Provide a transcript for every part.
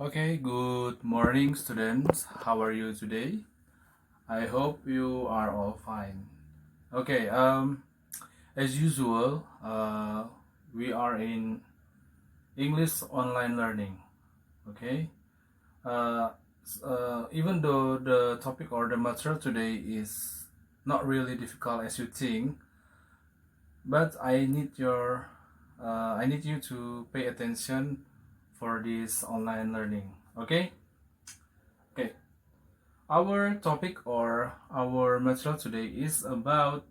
Okay, good morning, students. How are you today? I hope you are all fine. Okay, as usual, we are in English online learning. Okay, uh, even though the topic or the material today is not really difficult as you think, but I need you to pay attention for this online learning. Okay. Okay. Our topic or our material today is about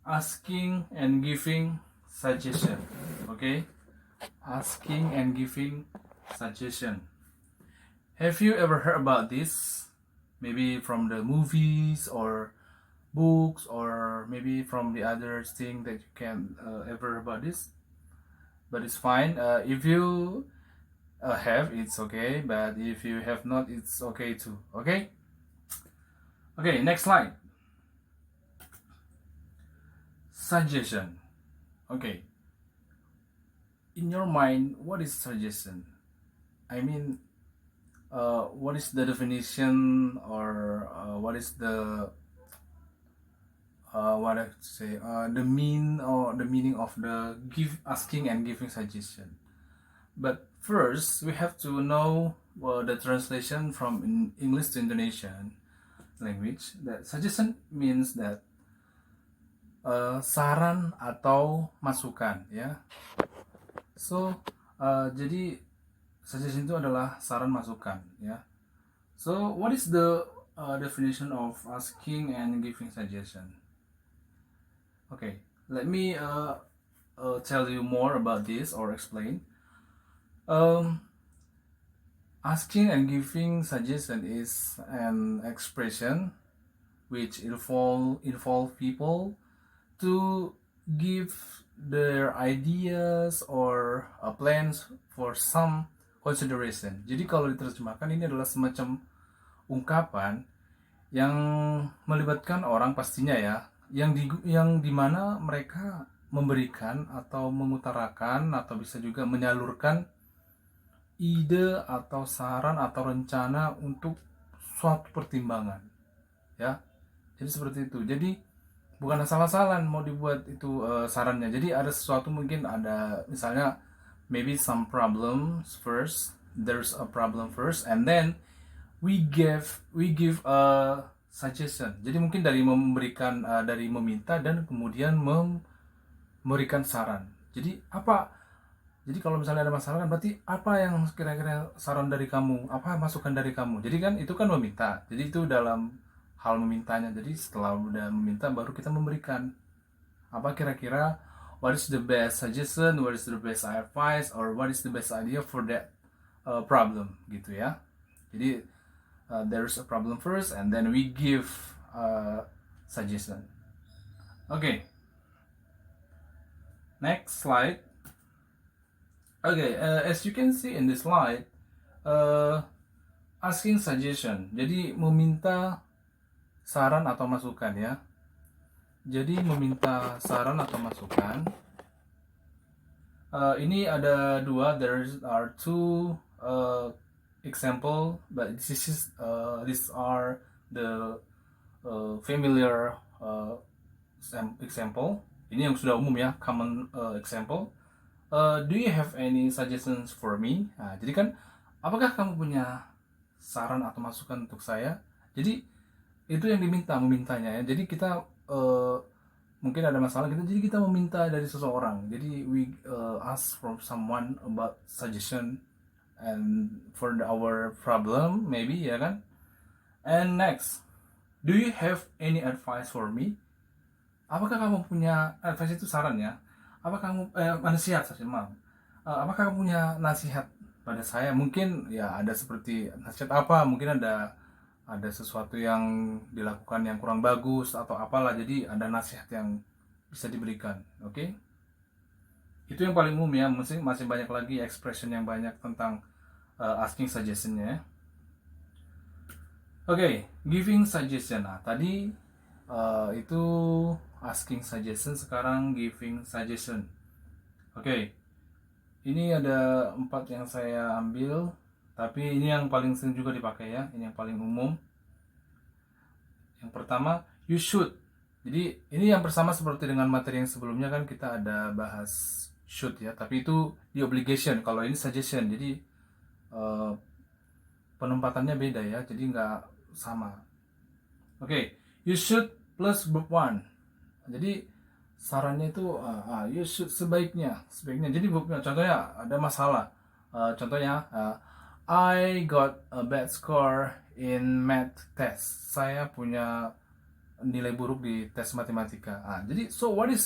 asking and giving suggestion. Okay, asking and giving suggestion. Have you ever heard about this? Maybe from the movies or books, or maybe from the other thing that you can ever about this. But it's fine. If you have, it's okay. But if you have not, it's okay too. Okay. Okay. Next slide. Suggestion. Okay. In your mind, what is suggestion? I mean, what is the definition, or what is the what I say the meaning of the asking and giving suggestion? But first, we have to know the translation from English to Indonesian language. That suggestion means that saran atau masukan, ya. So, jadi suggestion itu adalah saran masukan, ya. So, what is the definition of asking and giving suggestion? Okay, let me tell you more about this or explain. Asking and giving suggestion is an expression which involve people to give their ideas or plans for some consideration. Jadi kalau diterjemahkan, ini adalah semacam ungkapan yang melibatkan orang pastinya, ya, yang dimana mereka memberikan atau mengutarakan atau bisa juga menyalurkan ide atau saran atau rencana untuk suatu pertimbangan, ya. Jadi seperti itu. Jadi bukan asal-asalan mau dibuat itu sarannya. Jadi ada sesuatu, mungkin ada misalnya maybe some problems first. There's a problem first, and then we give a suggestion. Jadi mungkin dari memberikan dari meminta dan kemudian memberikan saran. Jadi apa? Jadi kalau misalnya ada masalah, kan berarti apa yang kira-kira saran dari kamu, apa masukan dari kamu. Jadi kan itu kan meminta. Jadi itu dalam hal memintanya. Jadi setelah udah meminta, baru kita memberikan. Apa kira-kira what is the best suggestion, what is the best advice, or what is the best idea for that problem, gitu ya. Jadi there's a problem first, and then we give suggestion. Okay. Next slide. Okay, as you can see in this slide, asking suggestion. Jadi meminta saran atau masukan, ya. Jadi meminta saran atau masukan. Ini ada dua. There are two example, but these are the familiar example. Ini yang sudah umum, ya, common example. Do you have any suggestions for me? Nah, jadi kan, apakah kamu punya saran atau masukan untuk saya? Jadi itu yang memintanya, ya. Jadi kita mungkin ada masalah gitu, jadi kita meminta dari seseorang. Jadi we ask from someone about suggestion and for our problem, maybe, ya kan? And next, do you have any advice for me? Apakah kamu punya advice, itu saran, ya? Apakah kamu nasihat, maaf. Apakah kamu punya nasihat pada saya? Mungkin ya ada seperti nasihat apa? Mungkin ada sesuatu yang dilakukan yang kurang bagus atau apalah. Jadi ada nasihat yang bisa diberikan. Oke? Itu yang paling umum, ya. Masih banyak lagi expression yang banyak tentang asking suggestion-nya. Oke, giving suggestion. Nah, tadi itu asking suggestion, sekarang giving suggestion. Oke. Ini ada 4 yang saya ambil tapi ini yang paling sering juga dipakai ya, ini yang paling umum. Yang pertama, you should. Jadi ini yang bersama seperti dengan materi yang sebelumnya kan kita ada bahas should ya, tapi itu di obligation. Kalau ini suggestion, jadi penempatannya beda ya, jadi nggak sama. Oke, you should plus verb one. Jadi sarannya itu you should sebaiknya. Jadi verbnya, contohnya ada masalah. Contohnya I got a bad score in math test. Saya punya nilai buruk di tes matematika. Jadi so what is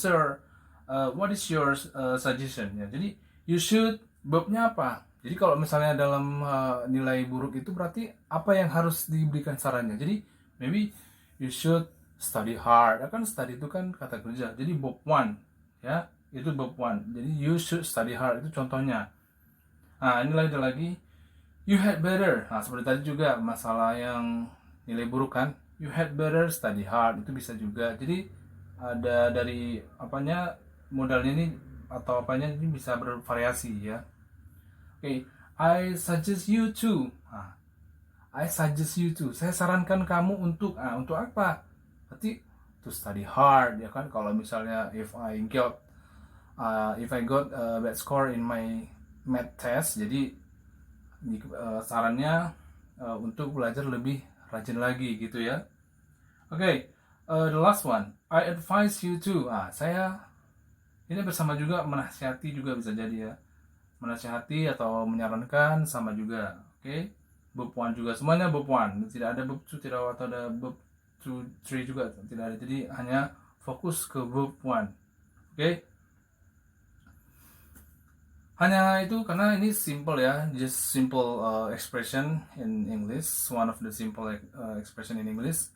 your suggestion ya? Jadi you should verbnya apa? Jadi kalau misalnya dalam nilai buruk itu berarti apa yang harus diberikan sarannya? Jadi maybe you should study hard. Ya kan study itu kan kata kerja. Jadi verb one ya, itu verb one. Jadi you should study hard itu contohnya. Ini lagi you had better. Seperti tadi juga masalah yang nilai buruk kan. You had better study hard, itu bisa juga. Jadi ada dari apanya, modalnya ini atau apanya ini bisa bervariasi ya. Oke, I suggest you to. I suggest you to. Saya sarankan kamu untuk apa? Berarti to study hard ya kan. Kalau misalnya if I got a bad score in my math test, jadi sarannya untuk belajar lebih rajin lagi gitu ya. Oke, the last one, I advise you to. Saya ini bersama juga menasihati juga bisa jadi ya. Menasihati atau menyarankan sama juga. Oke, verb one juga, semuanya verb one. Tidak ada verb two, tidak ada verb two, three juga tidak ada. Jadi hanya fokus ke verb one. Oke. Hanya itu karena ini simple ya, just simple expression in English, one of the simple expression in English.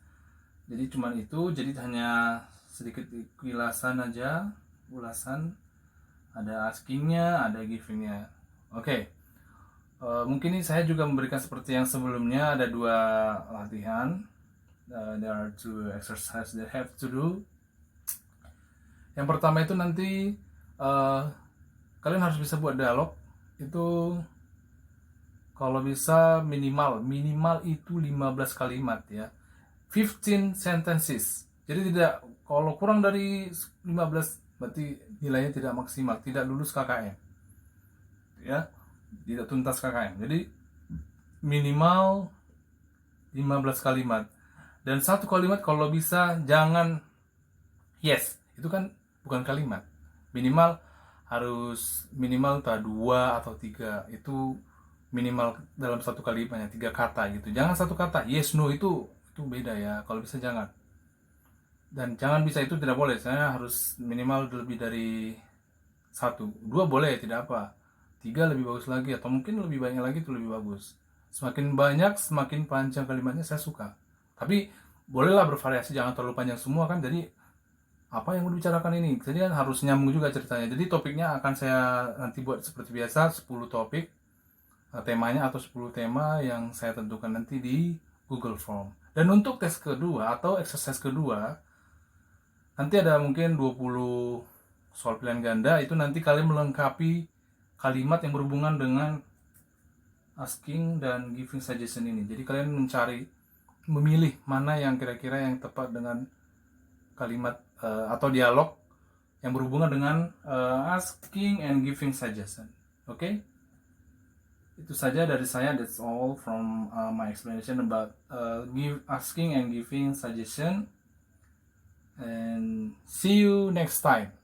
Jadi cuman itu, jadi hanya sedikit ulasan aja, ada askingnya, ada givingnya. Oke. Mungkin ini saya juga memberikan seperti yang sebelumnya, ada 2 latihan. There are 2 exercises that have to do. Yang pertama itu nanti kalian harus bisa buat dialog itu kalau bisa minimal itu 15 kalimat ya. 15 sentences. Jadi tidak, kalau kurang dari 15 berarti nilainya tidak maksimal, tidak lulus KKM. Ya, tidak tuntas KKM. Jadi minimal 15 kalimat. Dan 1 kalimat kalau bisa jangan yes, itu kan bukan kalimat. Minimal 2 atau 3 itu minimal dalam 1 kalimatnya, 3 kata gitu. Jangan 1 kata yes no, itu beda ya. Kalau bisa jangan. Dan jangan bisa itu tidak boleh. Saya harus minimal lebih dari 1. 2 boleh, tidak apa. 3 lebih bagus lagi, atau mungkin lebih banyak lagi itu lebih bagus. Semakin banyak, semakin panjang kalimatnya saya suka. Tapi bolehlah bervariasi, jangan terlalu panjang semua kan. Jadi apa yang mau dibicarakan ini? Jadi kan harus nyambung juga ceritanya. Jadi topiknya akan saya nanti buat seperti biasa 10 topik temanya, atau 10 tema yang saya tentukan nanti di Google Form. Dan untuk tes kedua atau exercise kedua nanti ada mungkin 20 soal pilihan ganda. Itu nanti kalian melengkapi kalimat yang berhubungan dengan asking dan giving suggestion ini. Jadi kalian memilih mana yang kira-kira yang tepat dengan kalimat atau dialog yang berhubungan dengan asking and giving suggestion. Oke? Itu saja dari saya. That's all from my explanation about asking and giving suggestion. And see you next time.